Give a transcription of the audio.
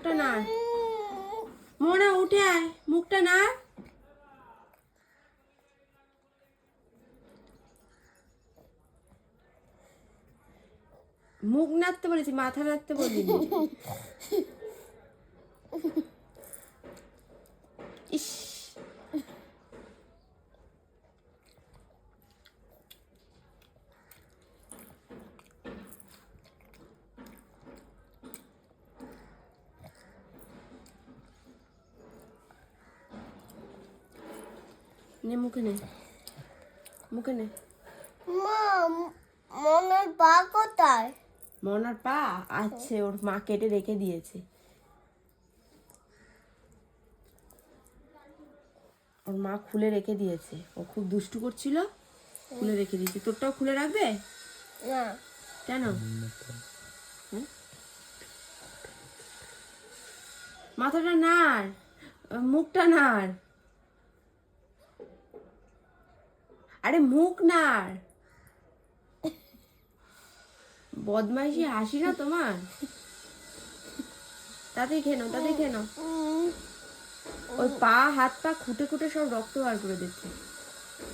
মুখটা নাড়। মোনা উঠে আয়, মুখটা নাড়। মুখ নাড়তে বলেছি, মাথা নাড়তে বলিনি। ইস, নে মুখে নে, মুখে নে। মনের পা কোথায়? মনার পা আছে, ওর মা কেটে রেখে দিয়েছে। ওর মা খুলে রেখে দিয়েছে, ও খুব দুষ্টু করছিল, খুলে রেখে দিয়েছে। তোরটাও খুলে রাখবে? না। কেন? হ্যাঁ? মাথাটা নাড়, মুখটা নাড়। আরে মুখ নাড়। বদমাইশি হাসি না তোমার? তাতেই খেনো, তাতেই খেনো। ওই পা হাত পা খুঁটে খুঁটে সব রক্ত বার করে দিচ্ছে।